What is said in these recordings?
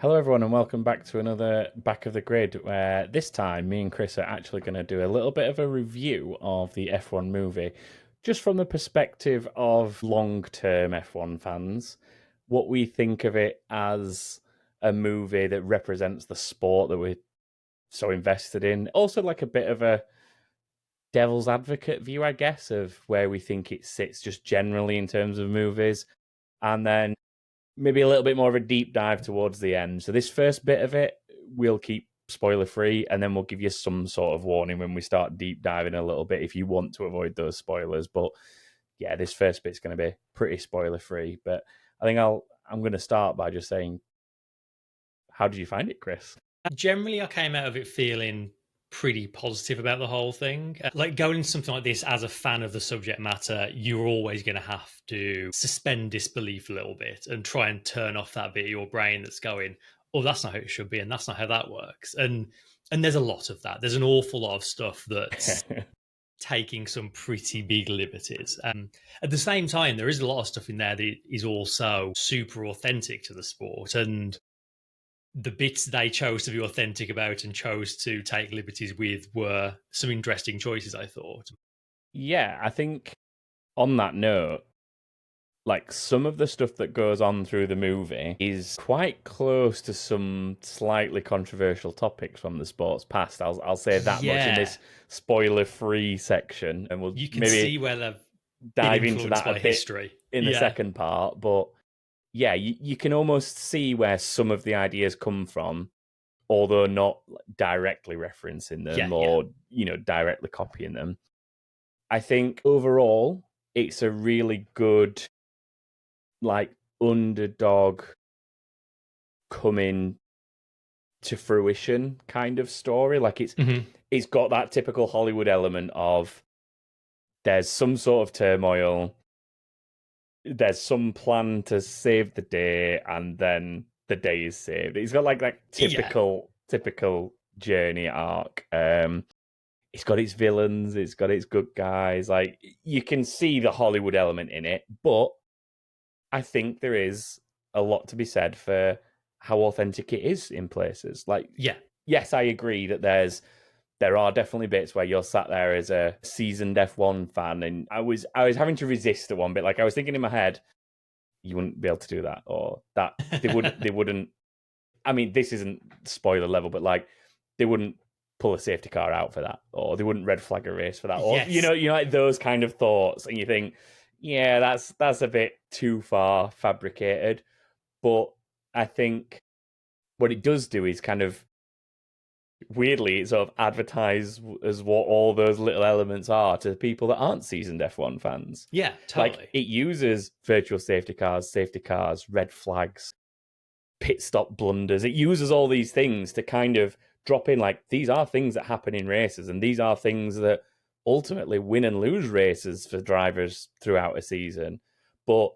Hello, everyone, and welcome back to another Back of the Grid, where this time me and Chris are actually going to do a little bit of a review of the F1 movie, just from the perspective of long-term F1 fans, what we think of it as a movie that represents the sport that we're so invested in. Also, like a bit of a devil's advocate view, I guess, of where we think it sits just generally in terms of movies. And then maybe a little bit more of a deep dive towards the end. So this first bit of it, we'll keep spoiler free, and then we'll give you some sort of warning when we start deep diving a little bit if you want to avoid those spoilers. But yeah, this first bit's going to be pretty spoiler free. But I think I'm going to start by just saying, how did you find it, Chris? Generally, I came out of it feeling pretty positive about the whole thing. Like going into something like this as a fan of the subject matter, you're always going to have to suspend disbelief a little bit and try and turn off that bit of your brain that's going, "Oh, that's not how it should be, and that's not how that works." And there's a lot of that. There's an awful lot of stuff that's taking some pretty big liberties. At the same time, there is a lot of stuff in there that is also super authentic to the sport, and the bits they chose to be authentic about and chose to take liberties with were some interesting choices, I thought. Yeah, I think on that note, like some of the stuff that goes on through the movie is quite close to some slightly controversial topics from the sports past. I'll say that much in Yeah, this spoiler-free section, and we'll you can maybe see where they've been dive into influenced that a by bit history. in the Yeah, second part. But yeah, you can almost see where some of the ideas come from, although not directly referencing them yeah, yeah. or directly copying them. I think overall it's a really good like underdog coming to fruition kind of story. Like Hmm. it's got that typical Hollywood element of there's some sort of turmoil, there's some plan to save the day, and then the day is saved. It's got like that Yeah, typical journey arc. It's got its villains, it's got its good guys. Like you can see the Hollywood element in it, but I think there is a lot to be said for how authentic it is in places. Like, yeah, yes, I agree that there are definitely bits where you're sat there as a seasoned F1 fan, and I was having to resist at one bit. Like I was thinking in my head, you wouldn't be able to do that, or that they wouldn't. I mean, this isn't spoiler level, but like they wouldn't pull a safety car out for that, or they wouldn't red flag a race for that, or yes, like those kind of thoughts, and you think, yeah, that's a bit too far fabricated. But I think what it does do is kind of weirdly sort of advertise as what all those little elements are to people that aren't seasoned F1 fans. yeah, Like totally. it uses virtual safety cars, red flags, pit stop blunders. It uses all these things to kind of drop in like these are things that happen in races, and these are things that ultimately win and lose races for drivers throughout a season. But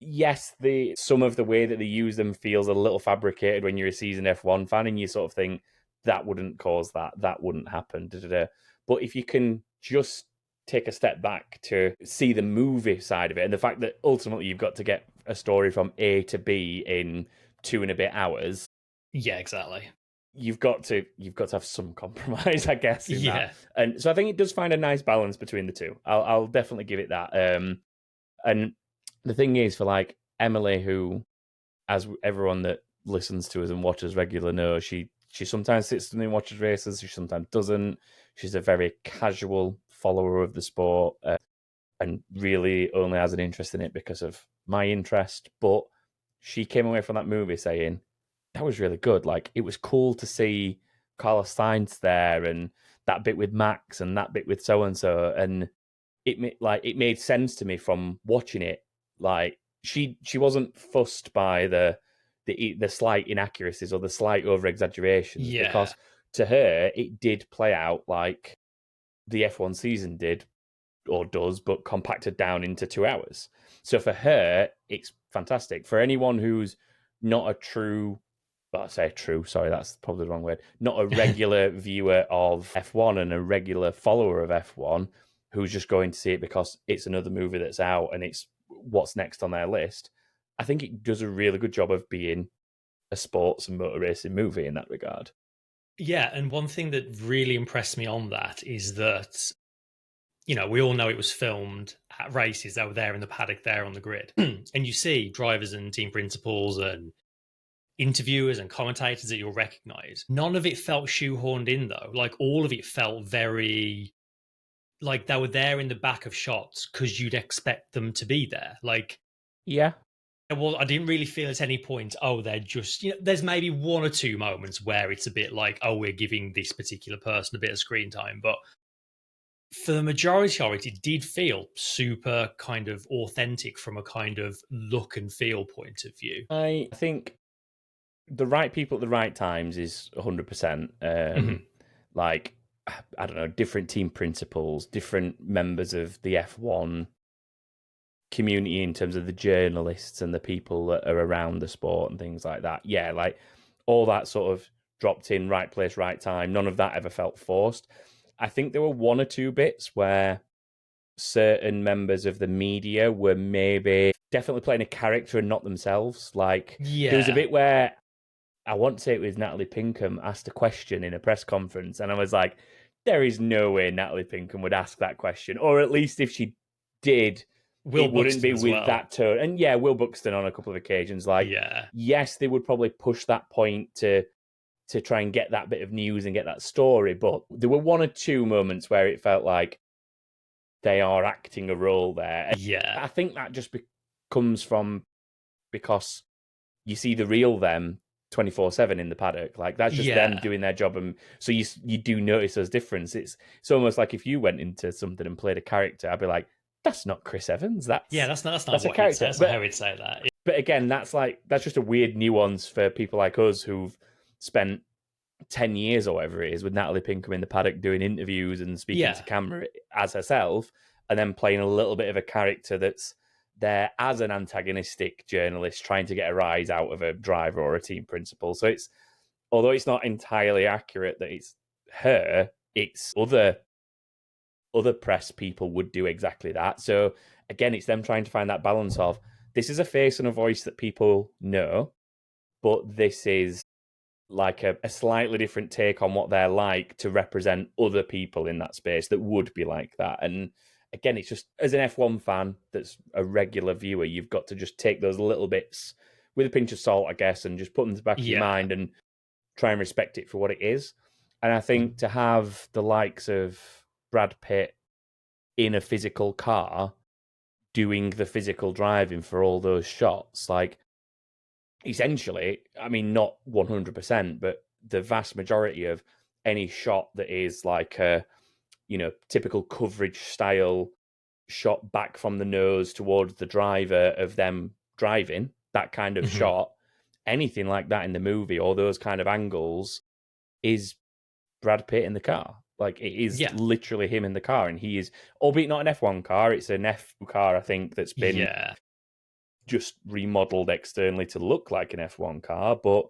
yes, the some of the way that they use them feels a little fabricated when you're a seasoned F1 fan, and you sort of think that wouldn't cause that wouldn't happen. Da, da, da. But if you can just take a step back to see the movie side of it, and the fact that ultimately you've got to get a story from A to B in 2 and a bit hours, Yeah, exactly. you've got to have some compromise, I guess, in that. Yeah. And so I think it does find a nice balance between the two. I'll definitely give it that. And the thing is, for like Emily, who, as everyone that listens to us and watches regular knows, she sometimes sits and watches races. She sometimes doesn't. She's a very casual follower of the sport, and really only has an interest in it because of my interest. But she came away from that movie saying that was really good. Like it was cool to see Carlos Sainz there, and that bit with Max, and that bit with so and so, and it made sense to me from watching it. Like she wasn't fussed by the slight inaccuracies or the slight over exaggerations, Yeah. because to her it did play out like the F1 season did or does, but compacted down into 2 hours. So for her, it's fantastic. For anyone who's not a true, well, I say true, sorry, that's probably the wrong word, not a regular viewer of F1 and a regular follower of F1 who's just going to see it because it's another movie that's out and it's what's next on their list, I think it does a really good job of being a sports and motor racing movie in that regard. Yeah, and one thing that really impressed me on that is that, we all know it was filmed at races. They were there in the paddock, there on the grid. And you see drivers and team principals and interviewers and commentators that you'll recognize. None of it felt shoehorned in, though. Like, all of it felt very like they were there in the back of shots because you'd expect them to be there. Like, Yeah. well, I didn't really feel at any point, oh, they're just, there's maybe one or two moments where it's a bit like, oh, we're giving this particular person a bit of screen time. But for the majority of it, it did feel super kind of authentic from a kind of look and feel point of view. I think the right people at the right times is 100%. Like, I don't know, different team principals, different members of the F1 community in terms of the journalists and the people that are around the sport and things like that. Yeah, like all that sort of dropped in, right place, right time. None of that ever felt forced. I think there were one or two bits where certain members of the media were maybe definitely playing a character and not themselves. Like, there was a Yeah. bit where I want to say it was Natalie Pinkham asked a question in a press conference, and I was like, there is no way Natalie Pinkham would ask that question, or at least if she did, Will it wouldn't Buxton be as with well. that tone. And yeah, Will Buxton on a couple of occasions. Like, Yeah. yes, they would probably push that point to try and get that bit of news and get that story, but there were one or two moments where it felt like they are acting a role there. And Yeah. I think that just comes from because you see the real them 24/7 in the paddock. Like, that's just them Yeah. doing their job, and so you do notice those difference. It's almost like if you went into something and played a character, I'd be like, that's not Chris Evans. Yeah, That's that's not a what he'd say. character. That's not how he'd say that. But again, that's just a weird nuance for people like us who've spent 10 years or whatever it is with Natalie Pinkham in the paddock doing interviews and speaking to Yeah. camera as herself, and then playing a little bit of a character that's there as an antagonistic journalist trying to get a rise out of a driver or a team principal. So it's, although it's not entirely accurate that it's her, it's other press people would do exactly that. So again, it's them trying to find that balance of, this is a face and a voice that people know, but this is like a slightly different take on what they're like to represent other people in that space that would be like that. And again, it's just, as an F1 fan that's a regular viewer, you've got to just take those little bits with a pinch of salt, I guess, and just put them to the back of your Yeah. mind and try and respect it for what it is. And I think to have the likes of Brad Pitt in a physical car doing the physical driving for all those shots, like, essentially, I mean, not 100%, but the vast majority of any shot that is like a, typical coverage style shot back from the nose towards the driver of them driving, that kind of shot, anything like that in the movie or those kind of angles is Brad Pitt in the car. Like, it is Yeah. literally him in the car, and he is, albeit not an F1 car, it's an F2 car, I think, that's been Yeah. just remodeled externally to look like an F1 car, but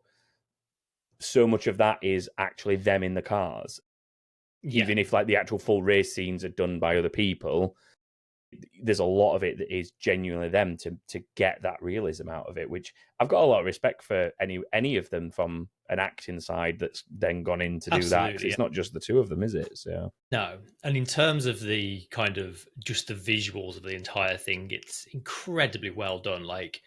so much of that is actually them in the cars. Yeah. Even if like the actual full race scenes are done by other people, there's a lot of it that is genuinely them to get that realism out of it, which I've got a lot of respect for any of them from an acting side that's then gone in to do that, because Absolutely. it's not just the two of them, is it? So No. And in terms of the kind of just the visuals of the entire thing, it's incredibly well done. Like,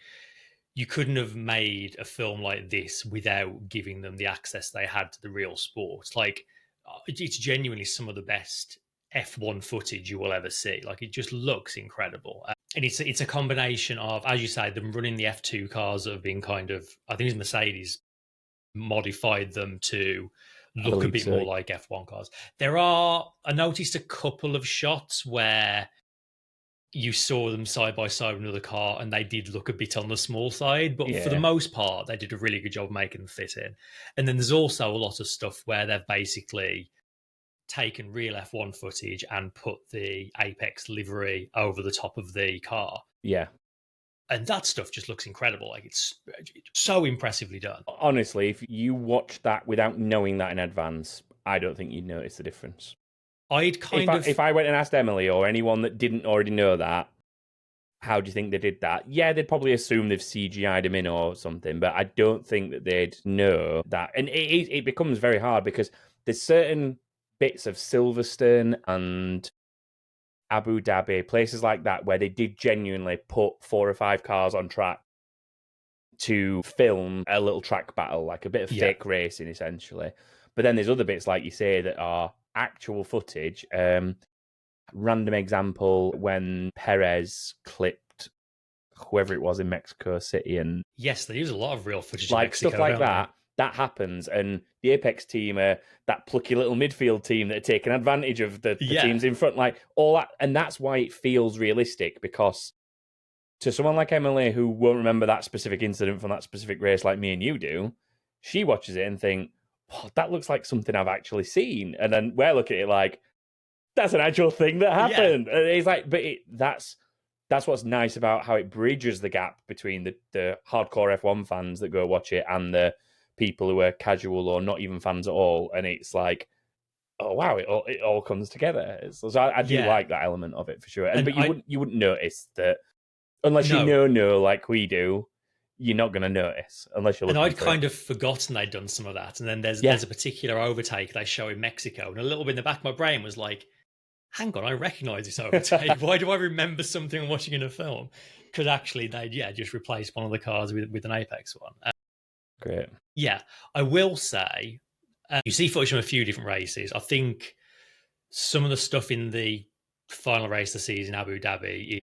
you couldn't have made a film like this without giving them the access they had to the real sport. Like, it's genuinely some of the best F1 footage you will ever see. Like, it just looks incredible. And it's a combination of, as you say, them running the F2 cars that have been kind of, I think it's Mercedes modified them to I look a believe bit so. more like F1 cars. I noticed a couple of shots where you saw them side by side with another car and they did look a bit on the small side, but for the Yeah, most part, they did a really good job making them fit in. And then there's also a lot of stuff where they've basically taken real F1 footage and put the Apex livery over the top of the car. yeah. And that stuff just looks incredible. Like, it's so impressively done. Honestly, if you watch that without knowing that in advance, I don't think you'd notice the difference. I'd kind of, If I went and asked Emily or anyone that didn't already know that, how do you think they did that? Yeah, they'd probably assume they've CGI'd him in or something, but I don't think that they'd know that. And it becomes very hard because there's certain bits of Silverstone and Abu Dhabi, places like that, where they did genuinely put 4 or 5 cars on track to film a little track battle, like a bit of fake racing, essentially. But then there's other bits, like you say, that are actual footage. Random example, when Perez clipped whoever it was in Mexico City, and yes, they use a lot of real footage in like Mexico, stuff like don't that. That happens, and the Apex team are that plucky little midfield team that are taking advantage of the teams in front, like all that, and that's why it feels realistic. Because to someone like Emily, who won't remember that specific incident from that specific race like me and you do, she watches it and think, oh, that looks like something I've actually seen, and then we're looking at it like, that's an actual thing that happened. And it's like, but that's what's nice about how it bridges the gap between the hardcore F1 fans that go watch it and the people who are casual or not even fans at all. And it's like, oh wow, it all comes together. So I do like that element of it for sure. But you wouldn't notice that unless you know like we do. You're not going to notice unless you're looking. And I'd kind of forgotten they'd done some of that. And then there's a particular overtake they show in Mexico, and a little bit in the back of my brain was like, hang on, I recognise this overtake. Why do I remember something I'm watching in a film? Because actually they just replaced one of the cars with an Apex one. Great. Yeah, I will say, you see footage from a few different races. I think some of the stuff in the final race of the season, Abu Dhabi,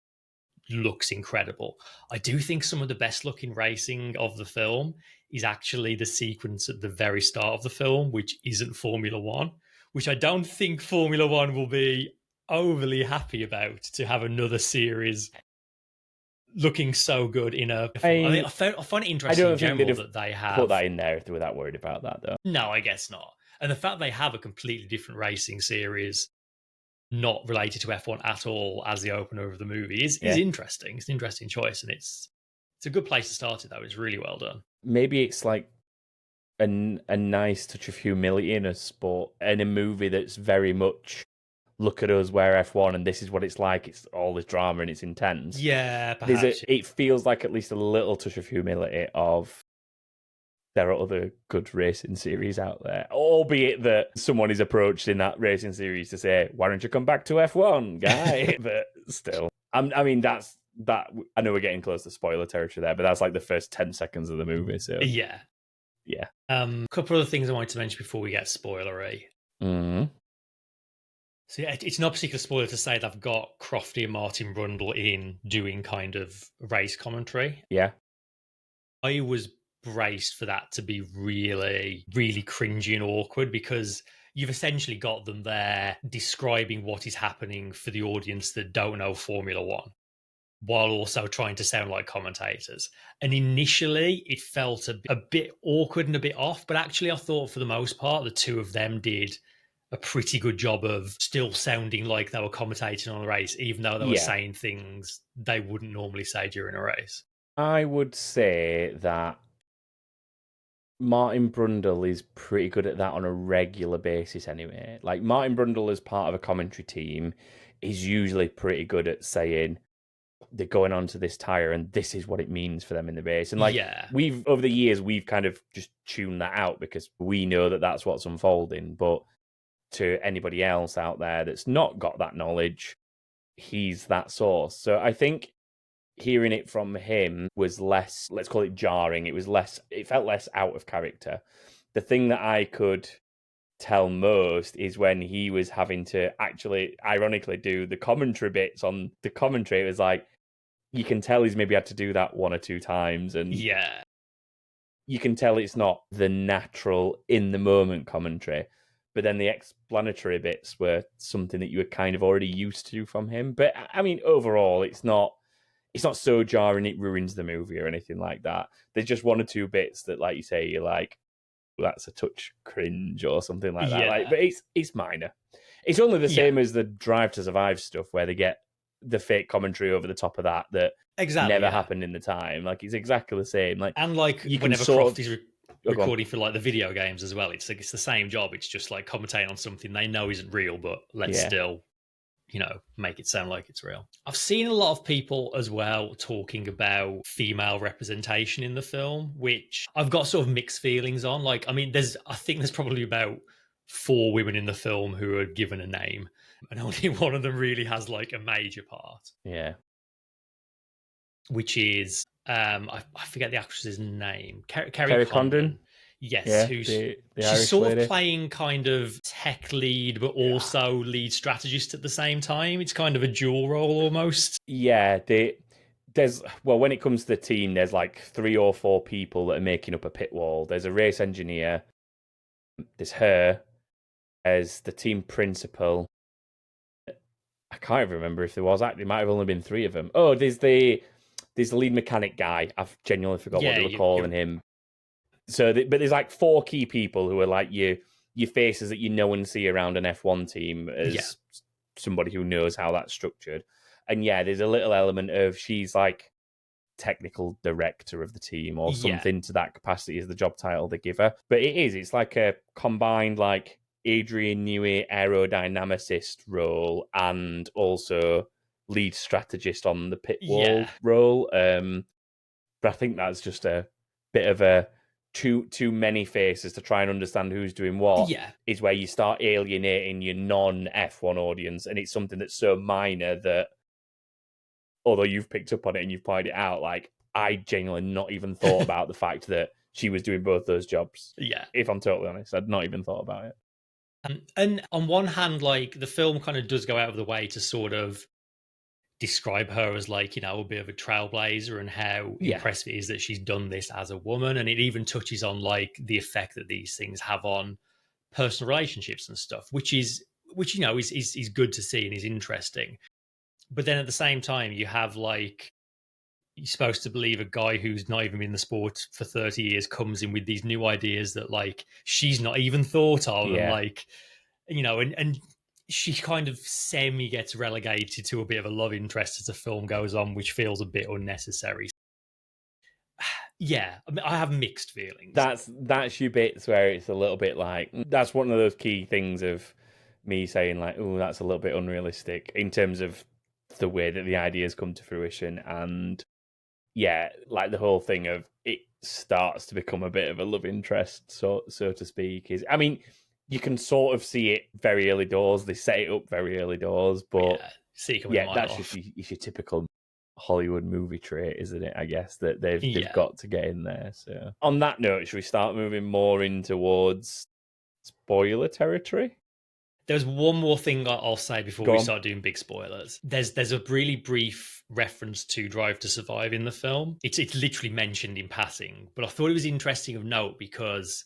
looks incredible. I do think some of the best looking racing of the film is actually the sequence at the very start of the film, which isn't Formula One, which I don't think Formula One will be overly happy about, to have another series looking so good in a. I find it interesting in general that they have put that in there if they were that worried about that, though. No, I guess not. And the fact they have a completely different racing series not related to F1 at all as the opener of the movie is interesting. It's an interesting choice, and it's a good place to start it, though. It's really well done. Maybe it's like a nice touch of humility in a sport, in a movie that's very much, look at us, we're F1, and this is what it's like. It's all this drama and it's intense. Yeah, perhaps. It feels like at least a little touch of humility of, there are other good racing series out there, albeit that someone is approached in that racing series to say, why don't you come back to F1, guy? But still, I mean, that's that. I know we're getting close to spoiler territory there, but that's like the first 10 seconds of the movie. So yeah. A couple of other things I wanted to mention before we get spoilery. Mm-hmm. So yeah, it's not a particular spoiler to say they've got Crofty and Martin Brundle in doing kind of race commentary. Yeah. I was braced for that to be really, really cringy and awkward, because you've essentially got them there describing what is happening for the audience that don't know Formula One, while also trying to sound like commentators. And initially, it felt a bit awkward and a bit off, but actually I thought for the most part, the two of them did a pretty good job of still sounding like they were commentating on a race, even though they were saying things they wouldn't normally say during a race. I would say that Martin Brundle is pretty good at that on a regular basis anyway. Like, Martin Brundle as part of a commentary team is usually pretty good at saying they're going on to this tyre and this is what it means for them in the race. And like, we've, over the years, we've kind of just tuned that out because we know that that's what's unfolding. But to anybody else out there that's not got that knowledge, he's that source. So I think hearing it from him was less, let's call it jarring. It felt less out of character. The thing that I could tell most is when he was having to actually, ironically, do the commentary bits on the commentary. It was like, you can tell he's maybe had to do that 1 or 2 times. And you can tell it's not the natural, in the moment commentary. But then the explanatory bits were something that you were kind of already used to from him. But I mean, overall, it's not so jarring it ruins the movie or anything like that. There's just 1 or 2 bits that, like you say, you're like, well, that's a touch cringe or something like that. Like, but it's minor. It's only the same as the Drive to Survive stuff where they get the fake commentary over the top of that never happened in the time. Like, it's exactly the same. Like, and like whenever Crofty's recording for like the video games as well, it's like it's the same job. It's just like commentating on something they know isn't real, but let's still make it sound like it's real. I've seen a lot of people as well talking about female representation in the film, which I've got sort of mixed feelings on. Like, I mean, I think there's probably about 4 women in the film who are given a name, and only one of them really has like a major part. Yeah. Which is I forget the actress's name, Kerry Kerry Condon. Condon? Yes, Yeah, who's the she's Irish sort lady. of playing kind of tech lead, but also lead strategist at the same time. It's kind of a dual role almost. Yeah, when it comes to the team, there's like 3 or 4 people that are making up a pit wall. There's a race engineer, there's her, there's the team principal. I can't even remember if there was. There might have only been 3 of them. Oh, there's the lead mechanic guy. I've genuinely forgot what they were calling him. So, but there's like 4 key people who are like your faces that you know and see around an F1 team as somebody who knows how that's structured. And yeah, there's a little element of she's like technical director of the team or something to that capacity is the job title they give her. But it's like a combined like Adrian Newey aerodynamicist role and also lead strategist on the pit wall role. But I think that's just a bit of a too many faces to try and understand who's doing what. Is where you start alienating your non F1 audience, and it's something that's so minor that although you've picked up on it and you've pointed it out, like I genuinely not even thought about the fact that she was doing both those jobs. Yeah. If I'm totally honest, I'd not even thought about it. And on one hand, like the film kind of does go out of the way to sort of describe her as like, a bit of a trailblazer and how impressive it is that she's done this as a woman. And it even touches on like the effect that these things have on personal relationships and stuff, which is good to see and is interesting. But then at the same time, you have like, you're supposed to believe a guy who's not even been in the sport for 30 years comes in with these new ideas that like she's not even thought of. And like, and she kind of semi gets relegated to a bit of a love interest as the film goes on, which feels a bit unnecessary. Yeah, I mean, I have mixed feelings. That's your bits where it's a little bit like, that's one of those key things of me saying like, oh, that's a little bit unrealistic in terms of the way that the ideas come to fruition. And yeah, like the whole thing of it starts to become a bit of a love interest, so to speak. Is, I mean, you can sort of see it very early doors. They set it up very early doors, but that's just your typical Hollywood movie trait, isn't it? I guess that they've got to get in there. So on that note, should we start moving more in towards spoiler territory? There's one more thing I'll say before we start doing big spoilers. There's a really brief reference to Drive to Survive in the film. It's literally mentioned in passing, but I thought it was interesting of note because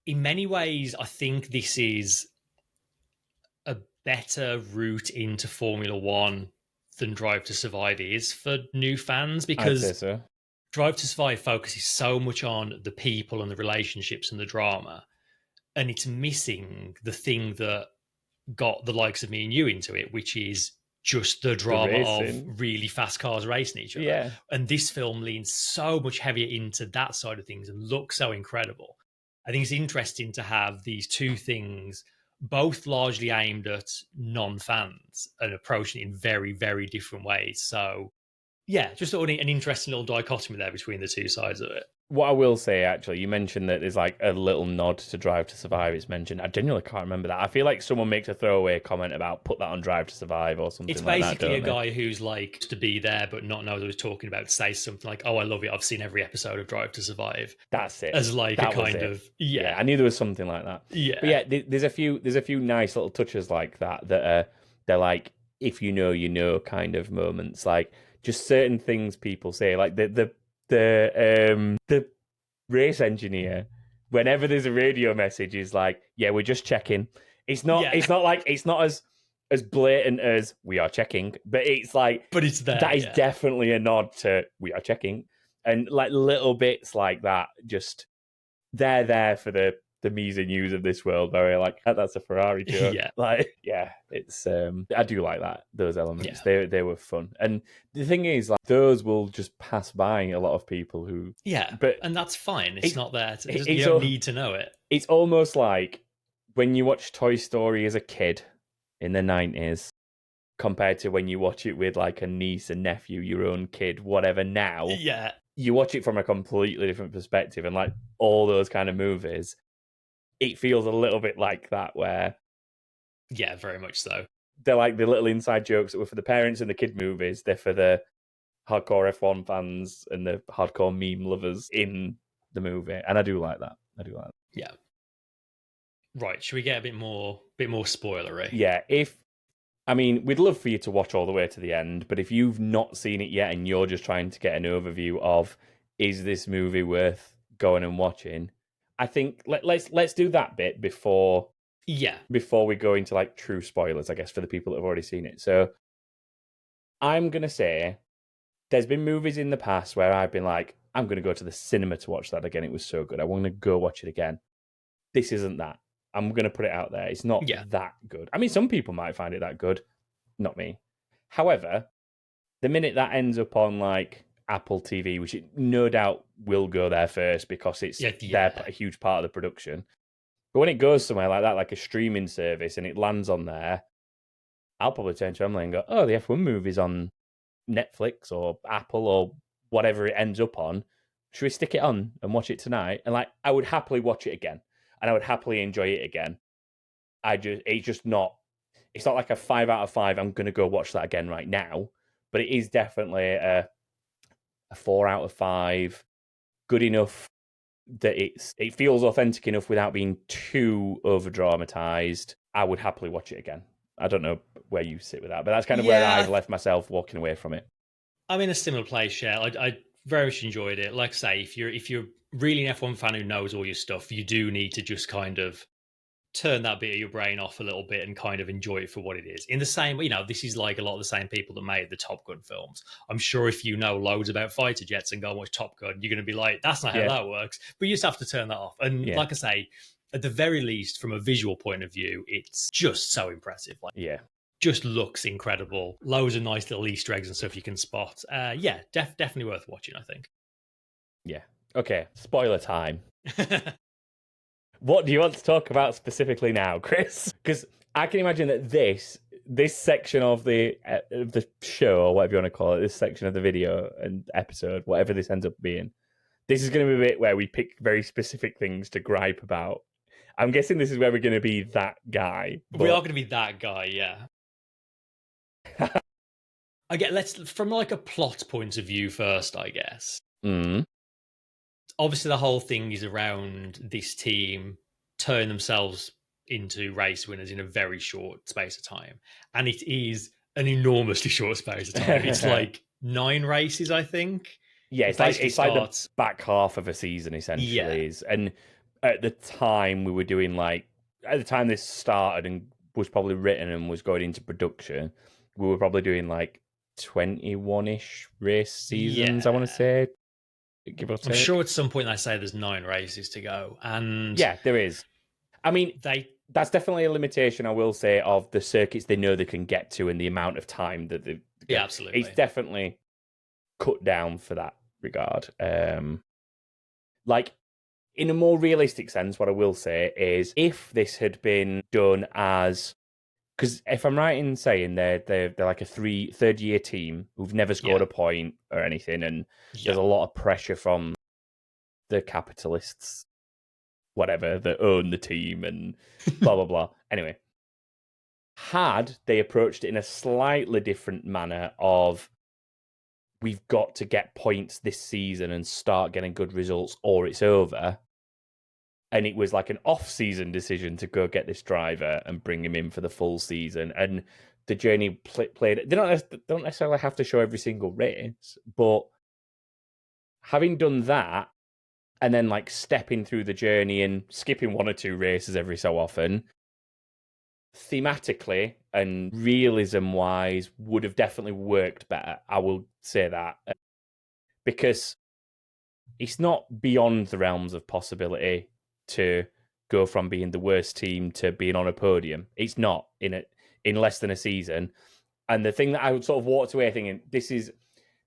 in many ways, I think this is a better route into Formula One than Drive to Survive is for new fans, because I'd say so. Drive to Survive focuses so much on the people and the relationships and the drama, and it's missing the thing that got the likes of me and you into it, which is just the drama of really fast cars racing each other. Yeah. And this film leans so much heavier into that side of things and looks so incredible. I think it's interesting to have these two things both largely aimed at non-fans and approaching it in very, very different ways. So yeah, just an interesting little dichotomy there between the two sides of it. What I will say, actually, you mentioned that there's like a little nod to Drive to Survive. It's mentioned. I genuinely can't remember that. I feel like someone makes a throwaway comment about put that on Drive to Survive or something. It's basically a guy who's like to be there but not know what he's talking about. Say something like, "Oh, I love it. I've seen every episode of Drive to Survive." That's it. As like that a kind of I knew there was something like that. Yeah, but yeah, there's a few nice little touches like that they're like, if you know kind of moments, like just certain things people say, like the race engineer, whenever there's a radio message, is like, yeah, we're just checking. It's not as blatant as we are checking, but it's like, but it's there. That is definitely a nod to we are checking, and like little bits like that, just they're there for the me's and you's of this world, where we're like, oh, that's a Ferrari joke. It's I do like that, those elements. They were fun. And the thing is, like, those will just pass by a lot of people who and that's fine. It's not there to, you don't need to know it. It's almost like when you watch Toy Story as a kid in the 90s compared to when you watch it with like a niece, a nephew, your own kid, whatever now. Yeah. You watch it from a completely different perspective, and like all those kind of movies, it feels a little bit like that, where Yeah, very much so. they're like the little inside jokes that were for the parents and the kid movies. They're for the hardcore F1 fans and the hardcore meme lovers in the movie, and I do like that. Yeah. Right. Should we get a bit more spoilery? Yeah, we'd love for you to watch all the way to the end, but if you've not seen it yet and you're just trying to get an overview of is this movie worth going and watching, I think let's do that bit before we go into like true spoilers, I guess, for the people that have already seen it. So I'm gonna say there's been movies in the past where I've been like, I'm gonna go to the cinema to watch that again. It was so good. I want to go watch it again. This isn't that. I'm gonna put it out there. It's not that good. I mean, some people might find it that good. Not me. However, the minute that ends up on like Apple TV, which it no doubt will go there first because it's a huge part of the production. But when it goes somewhere like that, like a streaming service, and it lands on there, I'll probably turn to Emily and go, "Oh, the F1 movie's on Netflix or Apple or whatever it ends up on. Should we stick it on and watch it tonight?" And like, I would happily watch it again, and I would happily enjoy it again. It's not like a 5 out of 5. I'm going to go watch that again right now, but it is definitely a 4 out of 5. Good enough that it feels authentic enough without being too over dramatized. I would happily watch it again. I don't know where you sit with that, but that's kind of where I've left myself walking away from it. I'm in a similar place, yeah. I very much enjoyed it. Like I say, if you're really an F1 fan who knows all your stuff, you do need to just kind of turn that bit of your brain off a little bit and kind of enjoy it for what it is. In the same, this is like a lot of the same people that made the Top Gun films. I'm sure if you know loads about fighter jets and go and watch Top Gun, you're going to be like, that's not how that works. But you just have to turn that off. And like I say, at the very least, from a visual point of view, it's just so impressive. Like, just looks incredible. Loads of nice little Easter eggs and stuff you can spot. Definitely worth watching, I think. Yeah. Okay, spoiler time. What do you want to talk about specifically now, Chris? Because I can imagine that this section of the show, or whatever you want to call it, this section of the video and episode, whatever this ends up being, this is going to be a bit where we pick very specific things to gripe about. I'm guessing this is where we're going to be that guy. We are going to be that guy, yeah. Let's from like a plot point of view first, I guess. Obviously, the whole thing is around this team turning themselves into race winners in a very short space of time. And it is an enormously short space of time. It's like 9 races, I think. Yeah, it's like the back half of a season, essentially. Yeah. And at the time, we were doing at the time this started and was probably written and was going into production, we were probably doing 21-ish race seasons, I want to say. Give or take. I'm sure at some point they say there's 9 races to go, and yeah, there is. I mean, that's definitely a limitation, I will say, of the circuits they know they can get to and the amount of time that they. Yeah, absolutely. It's definitely cut down for that regard. In a more realistic sense, what I will say is, if this had been done as, because if I'm right in saying they're like a third year team who've never scored a point or anything, and there's a lot of pressure from the capitalists, whatever, that own the team and blah blah blah. Anyway, had they approached it in a slightly different manner of, we've got to get points this season and start getting good results or it's over, and it was like an off-season decision to go get this driver and bring him in for the full season, and the journey played. They don't necessarily have to show every single race, but having done that, and then stepping through the journey and skipping 1 or 2 races every so often, thematically and realism-wise, would have definitely worked better. I will say that, because it's not beyond the realms of possibility to go from being the worst team to being on a podium. It's not in less than a season. And the thing that I would sort of walked away thinking, this is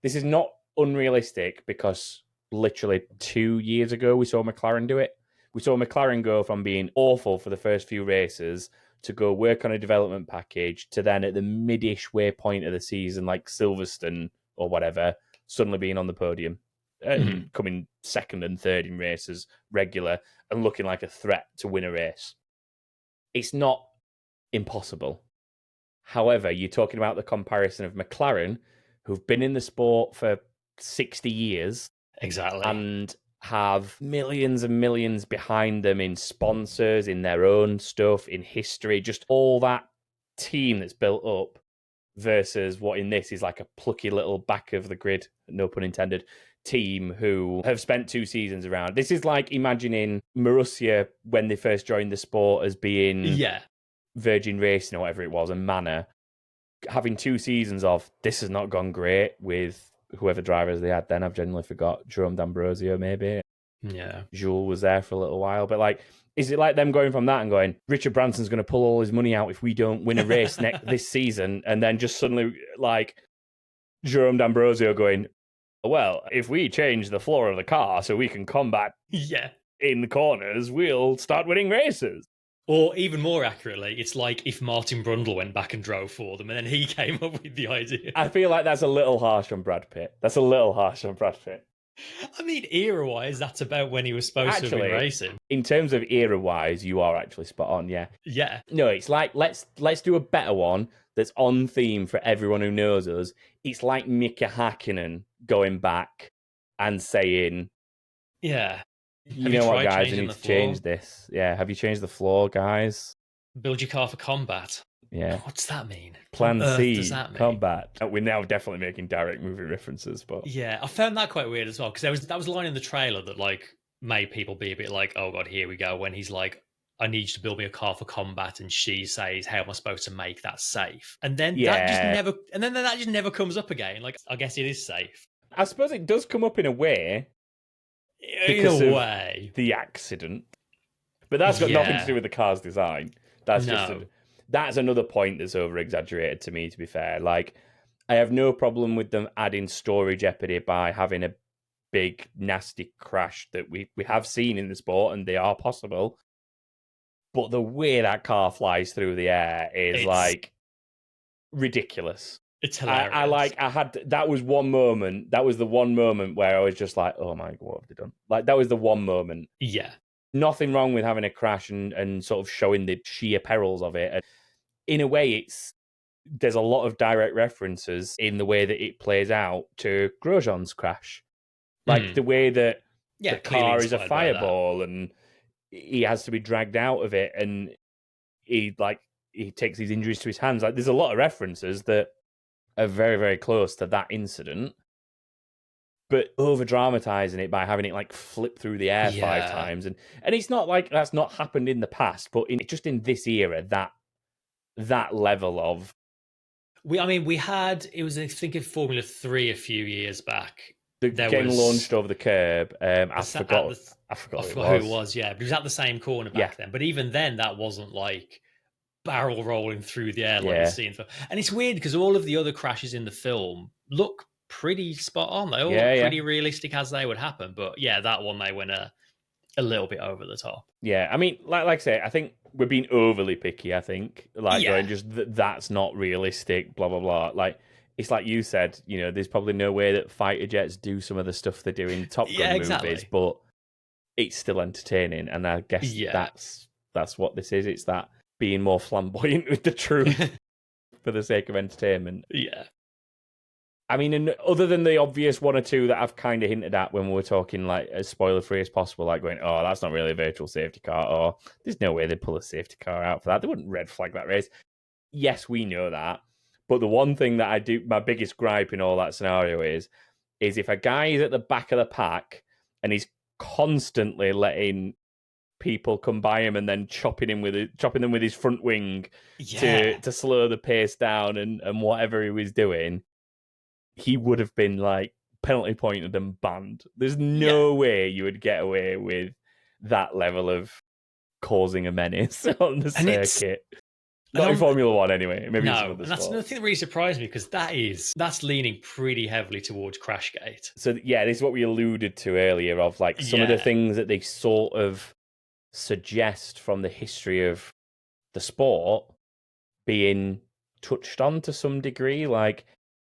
not unrealistic, because literally 2 years ago we saw McLaren do it. We saw McLaren go from being awful for the first few races to go work on a development package to then at the mid-ish waypoint of the season, like Silverstone or whatever, suddenly being on the podium and coming second and third in races regular and looking like a threat to win a race. It's not impossible. However, you're talking about the comparison of McLaren, who've been in the sport for 60 years. Exactly. And have millions and millions behind them in sponsors, in their own stuff, in history, just all that team that's built up versus what in this is like a plucky little back of the grid, no pun intended, team who have spent 2 seasons around. This is like imagining Marussia when they first joined the sport as being Virgin Racing or whatever it was, and Manor, having 2 seasons of this has not gone great with whoever drivers they had then. I've generally forgot. Jerome D'Ambrosio, maybe. Yeah. Jules was there for a little while. But like, is it like them going from that and going, Richard Branson's going to pull all his money out if we don't win a race this season? And then just suddenly like Jerome D'Ambrosio going, well, if we change the floor of the car so we can combat in the corners, we'll start winning races. Or even more accurately, it's like if Martin Brundle went back and drove for them and then he came up with the idea. I feel like that's a little harsh on Brad Pitt. I mean, era-wise, that's about when he was supposed to have been racing. In terms of era-wise, you are actually spot on, yeah. Yeah. No, it's like, let's do a better one that's on theme for everyone who knows us. It's like Mika Hakkinen going back and saying... Yeah. You know what, guys, we need to change this. Yeah, have you changed the floor, guys? Build your car for combat. Yeah. What does that mean? Plan C, combat. We're now definitely making direct movie references, but... Yeah, I found that quite weird as well, because that was a line in the trailer that, like, made people be a bit like, oh, God, here we go, when he's like, I need you to build me a car for combat, and she says, how am I supposed to make that safe? And then that just never comes up again. Like, I guess it is safe. I suppose it does come up in a way. In a way. The accident. But that's got nothing to do with the car's design. That's that's another point that's over-exaggerated to me, to be fair. Like, I have no problem with them adding story jeopardy by having a big, nasty crash that we have seen in the sport, and they are possible. But the way that car flies through the air is, like, ridiculous. It's hilarious. That was the one moment where I was just like, oh my God, what have they done? Like, that was the one moment. Yeah. Nothing wrong with having a crash and sort of showing the sheer perils of it. And in a way, there's a lot of direct references in the way that it plays out to Grosjean's crash. Like the way that the car is a fireball and he has to be dragged out of it, and he takes these injuries to his hands. Like, there's a lot of references that are very, very close to that incident, but over dramatizing it by having it like flip through the air 5 times, and it's not like that's not happened in the past, but just in this era, that level of we had, it was, I think, in Formula 3 a few years back. Getting launched over the curb. I forgot who it was. Yeah, but it was at the same corner back then. But even then, that wasn't like barrel rolling through the air like you've seen. And it's weird because all of the other crashes in the film look pretty spot on. They all look pretty realistic as they would happen. But yeah, that one, they went a little bit over the top. Yeah, I mean, like I say, I think we're being overly picky, I think. Like, going just, that's not realistic, blah, blah, blah. Like, it's like you said, you know, there's probably no way that fighter jets do some of the stuff they do in Top Gun movies, but it's still entertaining. And I guess that's what this is. It's that being more flamboyant with the truth for the sake of entertainment. Yeah. I mean, and other than the obvious one or two that I've kind of hinted at when we were talking, like, as spoiler-free as possible, like going, oh, that's not really a virtual safety car, or there's no way they'd pull a safety car out for that. They wouldn't red flag that race. Yes, we know that. But the one thing that I do, my biggest gripe in all that scenario is if a guy is at the back of the pack and he's constantly letting people come by him and then chopping them with his front wing to slow the pace down and whatever he was doing, he would have been like penalty pointed and banned. There's no way you would get away with that level of causing a menace on the circuit. Not in Formula One, anyway. Maybe no, and that's another thing that really surprised me, because that's leaning pretty heavily towards Crashgate. So yeah, this is what we alluded to earlier of like some of the things that they sort of suggest from the history of the sport being touched on to some degree. Like,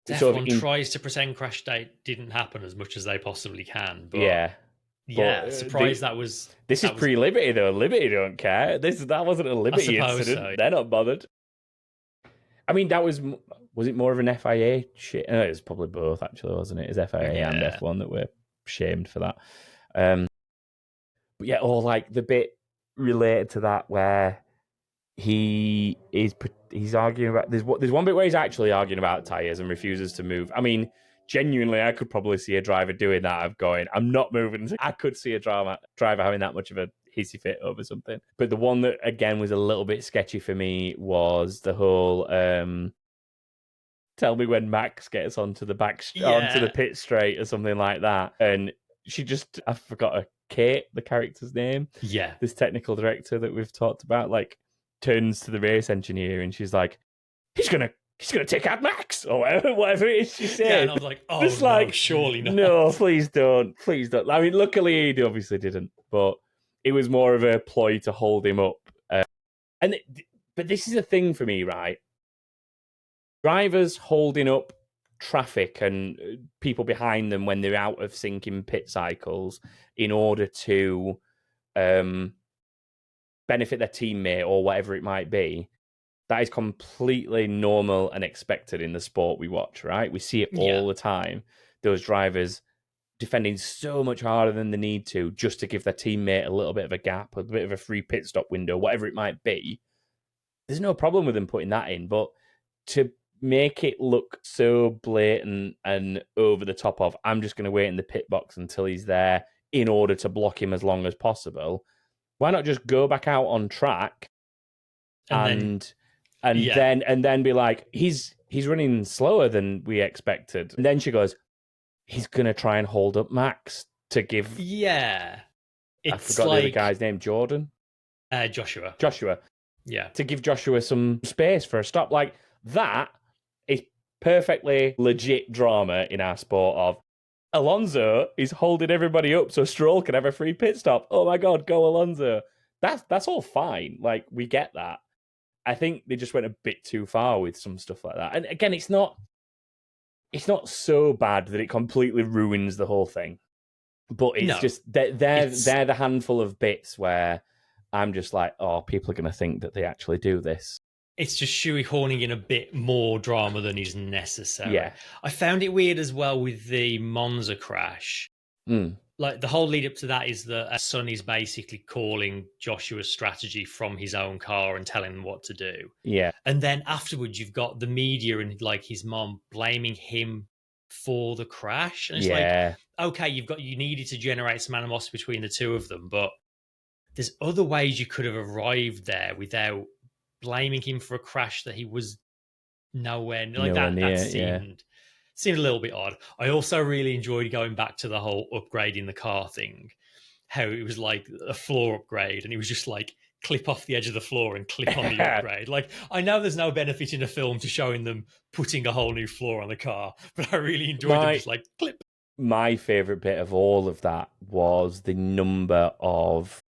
sort of F1 in, tries to pretend crash date didn't happen as much as they possibly can, but yeah, but yeah, surprised that was this is pre-Liberty though. Liberty don't care. That wasn't a I Liberty suppose incident. so. They're not bothered. I mean, that was it more of an FIA shit? No, it was probably both actually, wasn't it? It was FIA and Yeah. F1 that were shamed for that. But yeah, or like the bit related to that where he's arguing about there's one bit where he's actually arguing about tires and refuses to move. I mean, genuinely, I could probably see a driver doing that of going, I'm not moving. I could see a driver having that much of a hissy fit over something. But the one that again was a little bit sketchy for me was the whole tell me when Max gets onto the onto the pit straight or something like that. And I forgot Kate, the character's name. Yeah. This technical director that we've talked about, like, turns to the race engineer and she's like, he's gonna take out Max or whatever it is she said. Yeah, and I was like, oh just no, like, surely not. No, please don't. I mean, luckily he obviously didn't, but it was more of a ploy to hold him up. But this is a thing for me, right? Drivers holding up traffic and people behind them when they're out of sync in pit cycles in order to benefit their teammate or whatever it might be, that is completely normal and expected in the sport we watch, right? We see it all the time. Those drivers defending so much harder than they need to just to give their teammate a little bit of a gap, a bit of a free pit stop window, whatever it might be. There's no problem with them putting that in, but to make it look so blatant and over the top of, I'm just going to wait in the pit box until he's there in order to block him as long as possible. Why not just go back out on track and then be like, he's running slower than we expected. And then she goes, he's going to try and hold up Max to give... Yeah. I forgot the other guy's name. Jordan? Joshua. Yeah. To give Joshua some space for a stop. Like, that is perfectly legit drama in our sport of Alonso is holding everybody up so Stroll can have a free pit stop. Oh my God, go Alonso. That's all fine. Like, we get that. I think they just went a bit too far with some stuff like that. And again, it's not so bad that it completely ruins the whole thing. But it's just they're the handful of bits where I'm just like, oh, people are going to think that they actually do this. It's just shoehorning in a bit more drama than is necessary. Yeah. I found it weird as well with the Monza crash. Like, the whole lead up to that is that Son is basically calling Joshua's strategy from his own car and telling him what to do. Yeah. And then afterwards, you've got the media and like his mom blaming him for the crash. And it's like, okay, you needed to generate some animosity between the two of them, but there's other ways you could have arrived there without blaming him for a crash that he was nowhere like that. That seemed a little bit odd. I also really enjoyed going back to the whole upgrading the car thing. How it was like a floor upgrade, and it was just like clip off the edge of the floor and clip on the upgrade. Like, I know there's no benefit in a film to showing them putting a whole new floor on the car, but I really enjoyed them just like clip. My favorite bit of all of that was the number of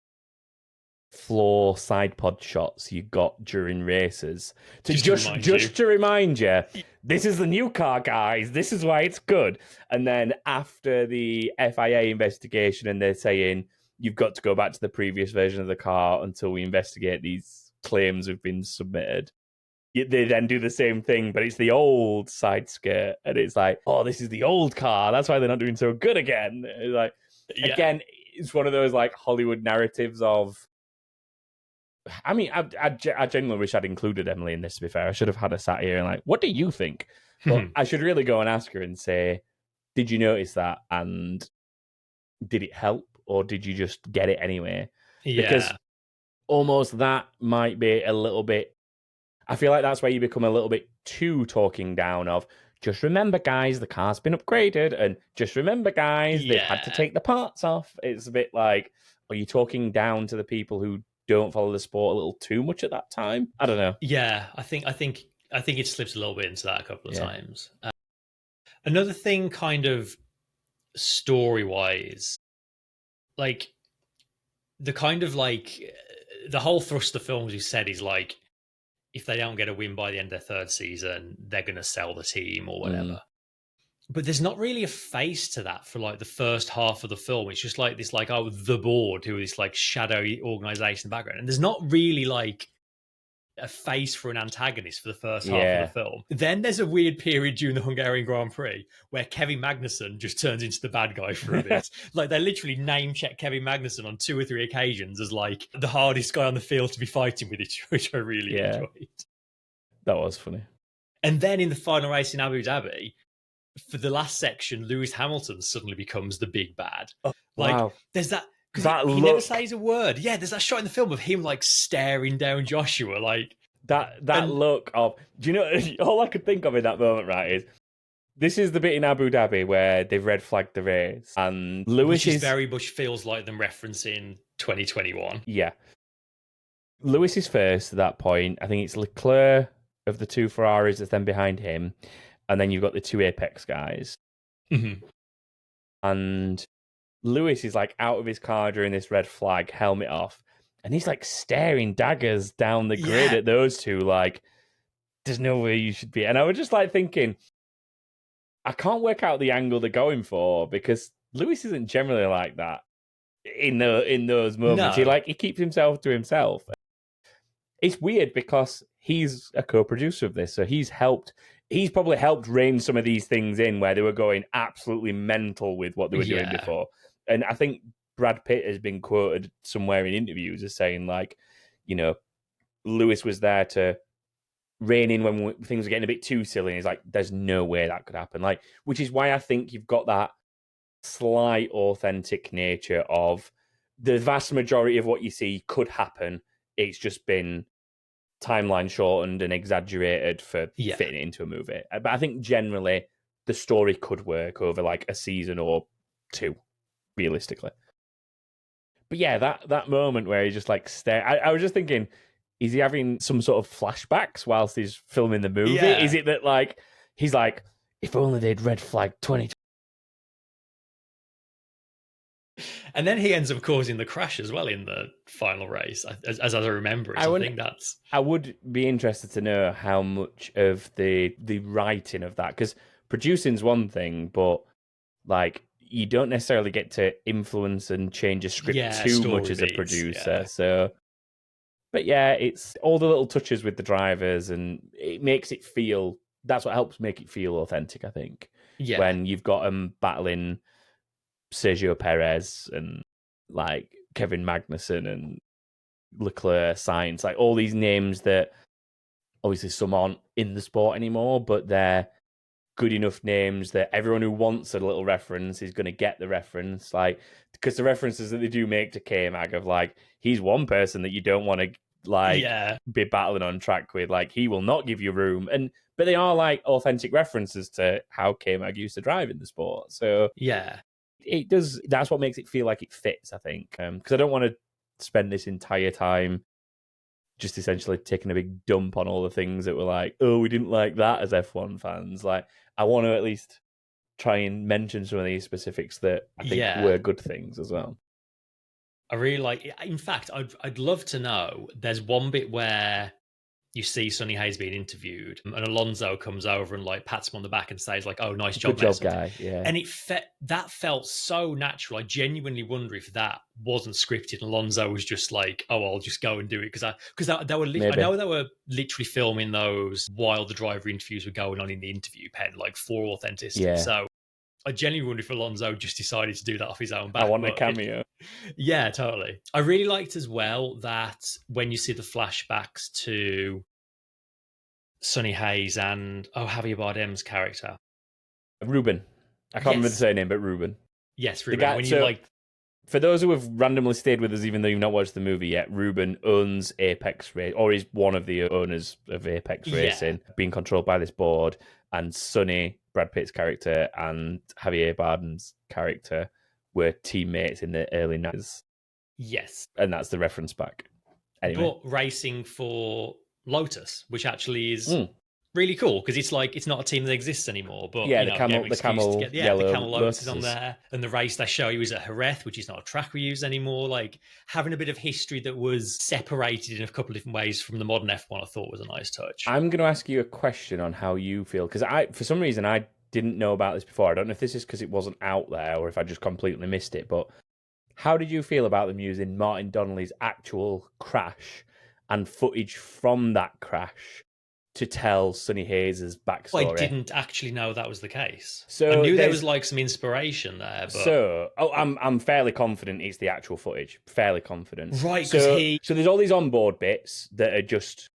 floor side pod shots you got during races just to remind you, this is the new car, guys, this is why it's good. And then after the FIA investigation and they're saying you've got to go back to the previous version of the car until we investigate these claims have been submitted, they then do the same thing, but it's the old side skirt and it's like, oh, this is the old car, that's why they're not doing so good again. It's like, again, it's one of those like Hollywood narratives of, I mean, I genuinely wish I'd included Emily in this, to be fair. I should have had her sat here and like, what do you think? But I should really go and ask her and say, did you notice that? And did it help? Or did you just get it anyway? Because almost that might be a little bit... I feel like that's where you become a little bit too talking down of, just remember, guys, the car's been upgraded. And just remember, guys, they've had to take the parts off. It's a bit like, are you talking down to the people who don't follow the sport a little too much at that time? I don't know. Yeah, I think it slips a little bit into that a couple of times. Another thing, kind of story-wise, like the kind of like the whole thrust of the film, as you said, is like, if they don't get a win by the end of their third season, they're going to sell the team or whatever. But there's not really a face to that for like the first half of the film. It's just like this, like, oh, the board, who is this like shadowy organization in the background. And there's not really like a face for an antagonist for the first half of the film. Then there's a weird period during the Hungarian Grand Prix where Kevin Magnussen just turns into the bad guy for a bit. Like, they literally name check Kevin Magnussen on 2 or 3 occasions as like the hardest guy on the field to be fighting with, which I really enjoyed. That was funny. And then in the final race in Abu Dhabi, for the last section, Lewis Hamilton suddenly becomes the big bad. Like, there's that, because he never says a word. Yeah, there's that shot in the film of him like staring down Joshua, like that look of. Do you know? All I could think of in that moment, right, is this is the bit in Abu Dhabi where they've red flagged the race, and Lewis is very much feels like them referencing 2021. Yeah, Lewis is first at that point. I think it's Leclerc of the 2 Ferraris that's then behind him, and then you've got the 2 Apex guys. And Lewis is like out of his car during this red flag, helmet off, and he's like staring daggers down the grid at those 2, like, there's no way you should be. And I was just like thinking, I can't work out the angle they're going for, because Lewis isn't generally like that in those moments. No. He keeps himself to himself. It's weird because he's a co-producer of this, so he's probably helped rein some of these things in where they were going absolutely mental with what they were doing before. And I think Brad Pitt has been quoted somewhere in interviews as saying, like, you know, Lewis was there to rein in when things were getting a bit too silly. And he's like, there's no way that could happen. Like, which is why I think you've got that slight authentic nature of the vast majority of what you see could happen. It's just been timeline shortened and exaggerated for fitting it into a movie. But I think generally the story could work over like a season or 2, realistically. But yeah, that moment where he just like I was just thinking, is he having some sort of flashbacks whilst he's filming the movie? Is it that like he's like, if only they'd red flag 20? And then he ends up causing the crash as well in the final race, as I remember it. I think that's. I would be interested to know how much of the writing of that, because producing's one thing, but like you don't necessarily get to influence and change a script too much as a producer. So, but it's all the little touches with the drivers, and it makes it feel. That's what helps make it feel authentic, I think. Yeah. When you've got them battling Sergio Perez and like Kevin Magnussen and Leclerc, Sainz, like all these names that obviously some aren't in the sport anymore, but they're good enough names that everyone who wants a little reference is going to get the reference. Like, because the references that they do make to K-Mag of like, he's one person that you don't want to like be battling on track with. Like, he will not give you room. But they are like authentic references to how K-Mag used to drive in the sport. So it does. That's what makes it feel like it fits, I think. Because I don't want to spend this entire time just essentially taking a big dump on all the things that were like, oh, we didn't like that as F1 fans. Like, I want to at least try and mention some of these specifics that I think were good things as well. I really like. In fact, I'd love to know. There's one bit where you see Sonny Hayes being interviewed, and Alonso comes over and like pats him on the back and says like, "Oh, nice job, good job, guy." Yeah, and that felt so natural. I genuinely wonder if that wasn't scripted. Alonso was just like, "Oh, I'll just go and do it," because they were. I know they were literally filming those while the driver interviews were going on in the interview pen, like for authenticity. Yeah. So I genuinely wonder if Alonso just decided to do that off his own back. I want a cameo. Yeah, totally. I really liked as well that when you see the flashbacks to Sonny Hayes and Javier Bardem's character, Ruben. I can't remember the surname, but Ruben. Yes, Ruben. When you for those who have randomly stayed with us, even though you've not watched the movie yet, Ruben owns Apex Race, or is one of the owners of Apex Racing, being controlled by this board. And Sonny, Brad Pitt's character, and Javier Bardem's character were teammates in the early 90s. Yes. And that's the reference back. Anyway. But racing for Lotus, which actually is really cool because it's like it's not a team that exists anymore, but Yeah, you know, get an the excuse to camel get the yellow camel Lotus on Lotuses. there, and the race they show you is at Jerez, which is not a track we use anymore. Like having a bit of history that was separated in a couple of different ways from the modern F1, I thought was a nice touch. I'm going to ask you a question on how you feel because for some reason, I didn't know about this before. I don't know if this is because it wasn't out there or if I just completely missed it. But how did you feel about them using Martin Donnelly's actual crash and footage from that crash to tell Sonny Hayes' I backstory? didn't actually know that was the case. I So knew there was like some inspiration there, but I'm fairly confident it's the actual footage. Fairly confident. right because So he there's all these onboard bits that are just,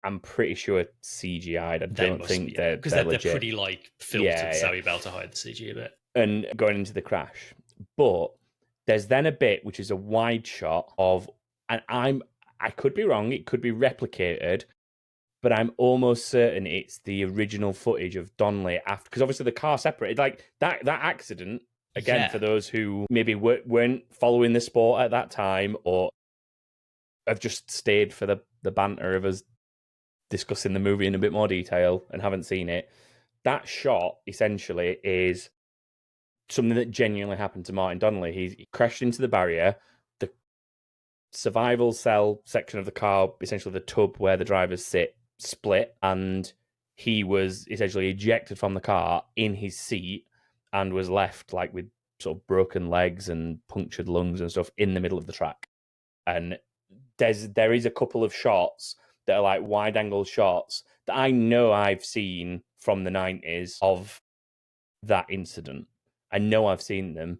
I'm pretty sure CGI'd. I they don't must think be they're because they're legit. pretty like filtered, Yeah, so yeah. you're about to hide the CG a bit. And going into the crash, but there's then a bit which is a wide shot of, and I could be wrong. It could be replicated, but I'm almost certain it's the original footage of Donnelly after, because obviously the car separated. Like that accident, again, Yeah. for those who maybe weren't following the sport at that time or have just stayed for the banter of us discussing the movie in a bit more detail and haven't seen it, that shot essentially is something that genuinely happened to Martin Donnelly. He crashed into the barrier. The survival cell section of the car, essentially the tub where the drivers sit, split, and he was essentially ejected from the car in his seat and was left like with sort of broken legs and punctured lungs and stuff in the middle of the track. And there is a couple of shots that are like wide angle shots that I know I've seen from the 90s of that incident. I know I've seen them.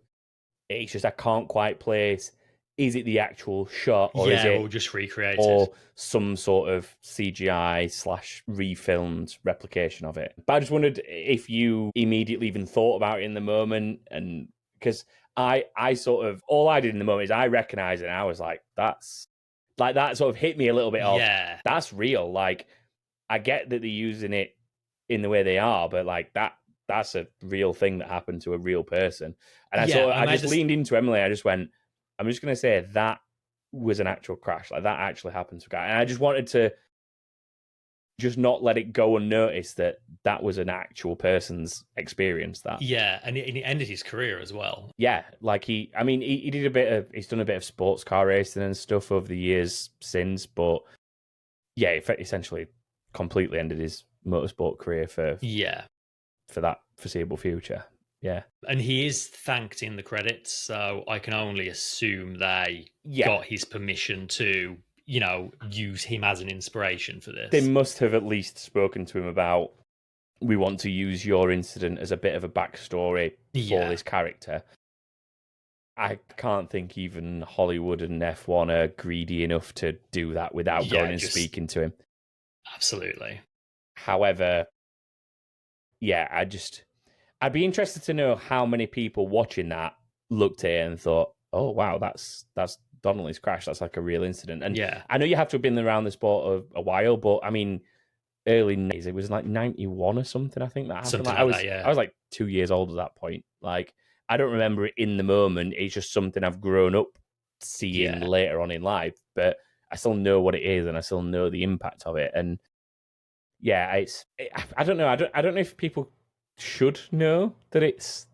It's just I can't quite place, is it the actual shot or is Yeah, or it just recreated. or some sort of CGI / refilmed replication of it. But I just wondered if you immediately even thought about it in the moment, and because I sort of, all I did in the moment is I recognized it and I was like, that's like, that sort of hit me a little bit of, Yeah. that's real. Like, I get that they're using it in the way they are, but like that's a real thing that happened to a real person. And Yeah, I I made just this. leaned into Emily. I just went, I'm just going to say that was an actual crash. Like that actually happened to a guy. And I just wanted to just not let it go unnoticed that that was an actual person's experience. That, Yeah, and it ended his career as well. yeah, like I mean, he did a bit of, he's done a bit of sports car racing and stuff over the years since, but yeah, essentially completely ended his motorsport career Yeah. for that foreseeable future. Yeah. And he is thanked in the credits, so I can only assume they Yeah. got his permission to, you know, use him as an inspiration for They this. must have at least spoken to him about, we want to use your incident as a bit of a backstory for Yeah. this character. I can't think even Hollywood and F1 are greedy enough to do that without going and speaking to him. Absolutely. However, yeah, I'd be interested to know how many people watching that looked at it and thought, oh, wow, that's Donnelly's crash. That's like a real incident. And Yeah. I know you have to have been around the sport a while, but I mean, early 90s, it was like 91 or something, I think that happened. Something Like, like that, yeah. I was like 2 years old at that point. Like, I don't remember it in the moment. It's just something I've grown up seeing later on in life, but I still know what it is and I still know the impact of it. And yeah, I don't know. I don't know if people should know that it's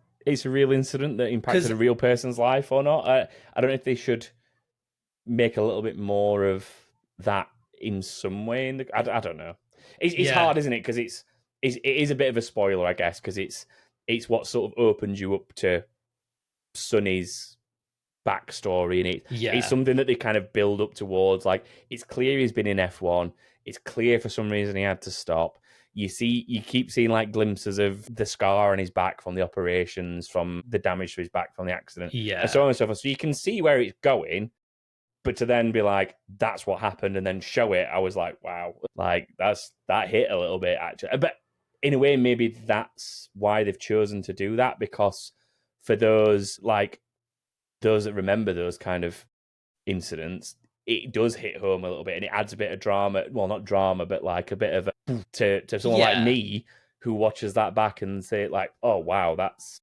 a real incident that impacted a real person's life or not. I don't know if they should make a little bit more of that in some way. I don't know. It's hard, isn't it? Because it is a bit of a spoiler, I guess, because it's what sort of opens you up to Sonny's backstory, and it's something that they kind of build up towards. Like, it's clear he's been in F1. It's clear for some reason he had to stop. You keep seeing like glimpses of the scar on his back from the operations, from the damage to his back from the accident, and so on and so forth. So you can see where it's going, but to then be like, that's what happened, and then show it, I was like, wow, like that hit a little bit actually. But in a way, maybe that's why they've chosen to do that, because for those that remember those kind of incidents, it does hit home a little bit, and it adds a bit of drama. Well, not drama, but like a bit of to someone like me who watches that back and say like, oh wow, that's,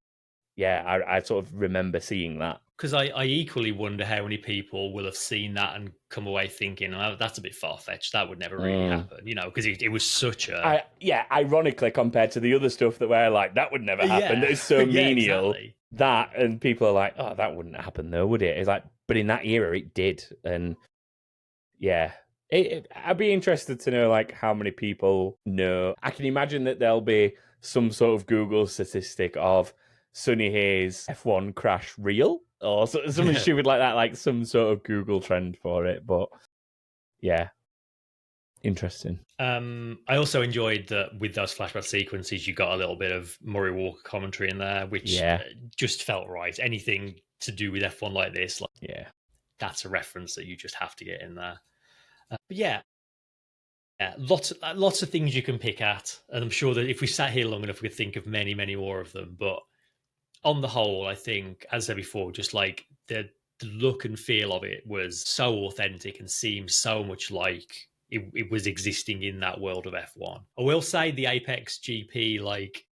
yeah, I sort of remember seeing that. Because I equally wonder how many people will have seen that and come away thinking, oh, that's a bit far fetched. That would never really happen, because it was such a. Ironically, compared to the other stuff that we're like, that would never happen. Yeah, That is so yeah, menial. exactly. That, and people are like, oh, that wouldn't happen though, would it? It's like, but in that era, it did. And yeah, I'd be interested to know like how many people know. I can imagine that there'll be some sort of Google statistic of Sonny Hayes F1 crash real or something stupid like that, like some sort of Google trend for it. But yeah, interesting. I also enjoyed that with those flashback sequences, you got a little bit of Murray Walker commentary in there, which Yeah, just felt right. Anything to do with F1 like this, like, yeah. that's a reference that you just have to get in there. But yeah, lots of things you can pick at, and I'm sure that if we sat here long enough, we could think of many, many more of them. But on the whole, I think, as I said before, just like the look and feel of it was so authentic and seemed so much like it was existing in that world of F1. I will say the Apex GP like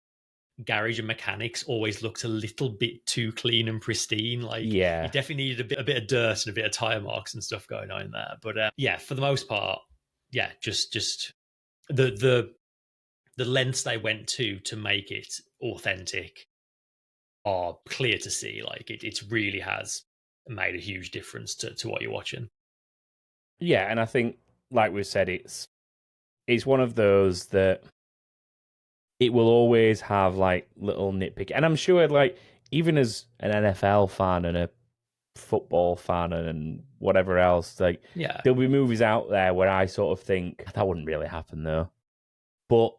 garage and mechanics always looked a little bit too clean and pristine. Like Yeah. it definitely needed a bit of dirt and a bit of tire marks and stuff going on in there. But yeah, for the most part, yeah, just the the lengths they went to make it authentic are clear to see. Like it really has made a huge difference to what you're watching. Yeah, and I think, like we said, it's one of those that it will always have like little nitpick, and I'm sure like even as an NFL fan and a football fan and whatever else, like Yeah, there'll be movies out there where I sort of think that wouldn't really happen though, but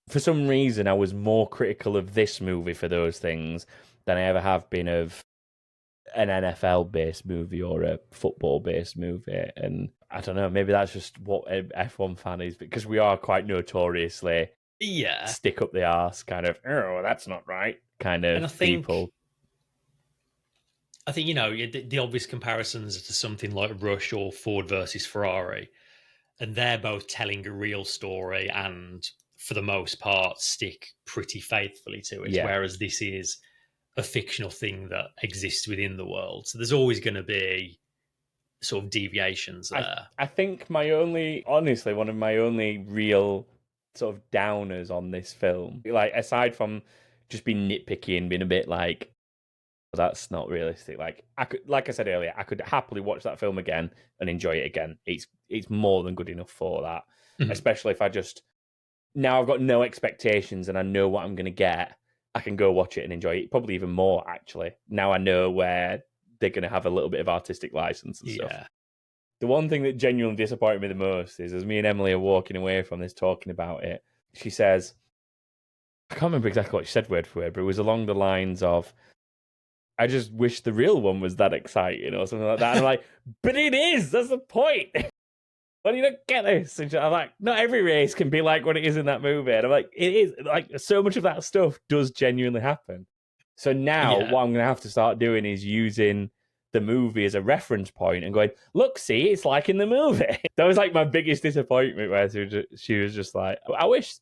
for some reason I was more critical of this movie for those things than I ever have been of an NFL based movie or a football based movie. And I don't know, maybe that's just what an F1 fan is, because we are quite notoriously yeah, stick up the arse kind of, oh, that's not right kind and of people. I think the obvious comparisons to something like Rush or Ford versus Ferrari, and they're both telling a real story and for the most part stick pretty faithfully to it, Yeah. whereas this is a fictional thing that exists within the world. So there's always going to be sort of deviations there. I think honestly, one of my only real sort of downers on this film, like aside from just being nitpicky and being a bit like, that's not realistic. Like I said earlier, I could happily watch that film again and enjoy it again. It's more than good enough for that. Mhm. Especially if I just now I've got no expectations and I know what I'm going to get. I can go watch it and enjoy it probably even more. Actually, now I know where they're going to have a little bit of artistic license and stuff. Yeah. The one thing that genuinely disappointed me the most is as me and Emily are walking away from this talking about it, she says, I can't remember exactly what she said word for word, but it was along the lines of, I just wish the real one was that exciting or something like that. And I'm like, but it is. That's the point. Why do you not get this? And I'm like, not every race can be like what it is in that movie. And I'm like, it is. Like, so much of that stuff does genuinely happen. So now Yeah. what I'm going to have to start doing is using the movie as a reference point and going, look, see, it's like in the movie. That was like my biggest disappointment, where she was just like, I wish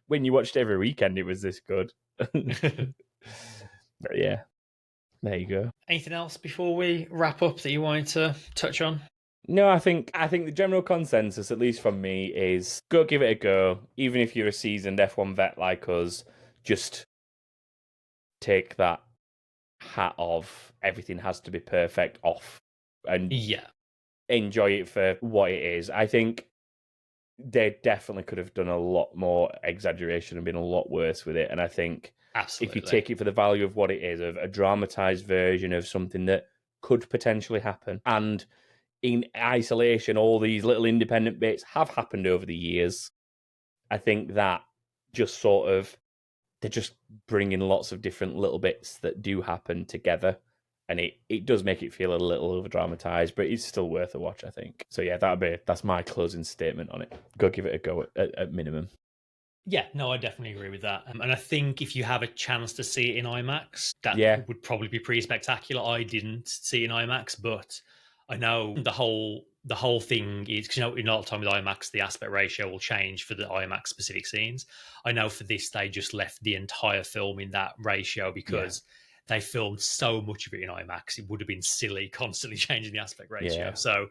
when you watched every weekend it was this good. But yeah, there you go. Anything else before we wrap up that you wanted to touch on? No, I think the general consensus, at least from me, is go give it a go. Even if you're a seasoned F1 vet like us, just take that hat of everything has to be perfect off and Yeah. enjoy it for what it is. I think they definitely could have done a lot more exaggeration and been a lot worse with it. And I think Absolutely. if you take it for the value of what it is, of a dramatized version of something that could potentially happen, and in isolation, all these little independent bits have happened over the years. I think that just sort of, they're just bringing lots of different little bits that do happen together. And it does make it feel a little over dramatized, but it's still worth a watch, I think. So yeah, that's my closing statement on it. Go give it a go at minimum. Yeah, no, I definitely agree with that. And I think if you have a chance to see it in IMAX, that Yeah. would probably be pretty spectacular. I didn't see it in IMAX, but I know the whole thing is, because in a lot of time with IMAX, the aspect ratio will change for the IMAX specific scenes. I know for this, they just left the entire film in that ratio because they filmed so much of it in IMAX, it would have been silly constantly changing the aspect ratio. Yeah. So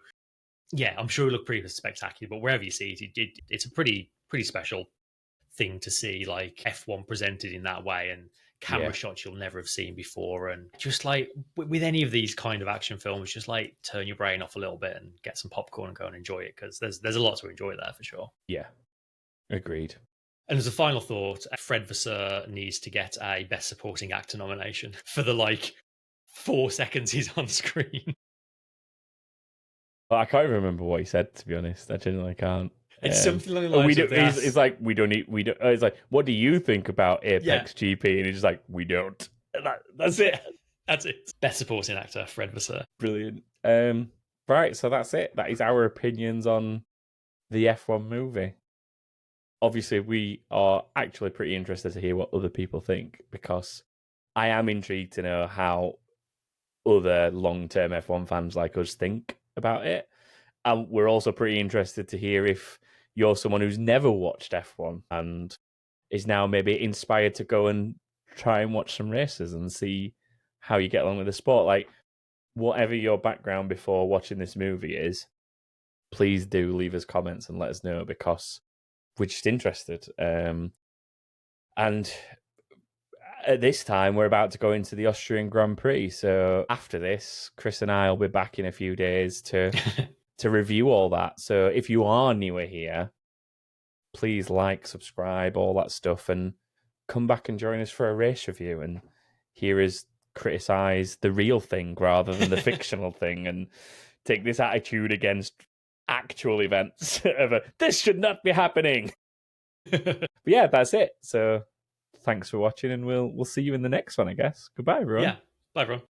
yeah, I'm sure it looked pretty spectacular, but wherever you see it, it's a pretty special thing to see, like F1 presented in that way, and camera shots you'll never have seen before. And just like with any of these kind of action films, just like turn your brain off a little bit and get some popcorn and go and enjoy it, because there's a lot to enjoy there for sure. Yeah, agreed. And as a final thought, Fred Vasseur needs to get a Best Supporting Actor nomination for the like 4 seconds he's on screen. Well, I can't even remember what he said, to be honest. I genuinely can't. It's something along the lines of this. It's like, we don't need. We don't. It's like, what do you think about Apex GP? And he's just like, we don't. That's it. That's it. Best Supporting Actor, Fred Vasseur. Brilliant. Right, so that's it. That is our opinions on the F1 movie. Obviously, we are actually pretty interested to hear what other people think, because I am intrigued to know how other long-term F1 fans like us think about it. And we're also pretty interested to hear if you're someone who's never watched F1 and is now maybe inspired to go and try and watch some races and see how you get along with the sport. Like, whatever your background before watching this movie is, please do leave us comments and let us know, because we're just interested. And at this time, we're about to go into the Austrian Grand Prix. So after this, Chris and I will be back in a few days to review all that. So if you are newer here, please like, subscribe, all that stuff, and come back and join us for a race review and hear us criticize the real thing rather than the fictional thing, and take this attitude against actual events of this should not be happening. But yeah, that's it. So thanks for watching, and we'll see you in the next one, I guess. Goodbye, everyone. Yeah, bye, everyone.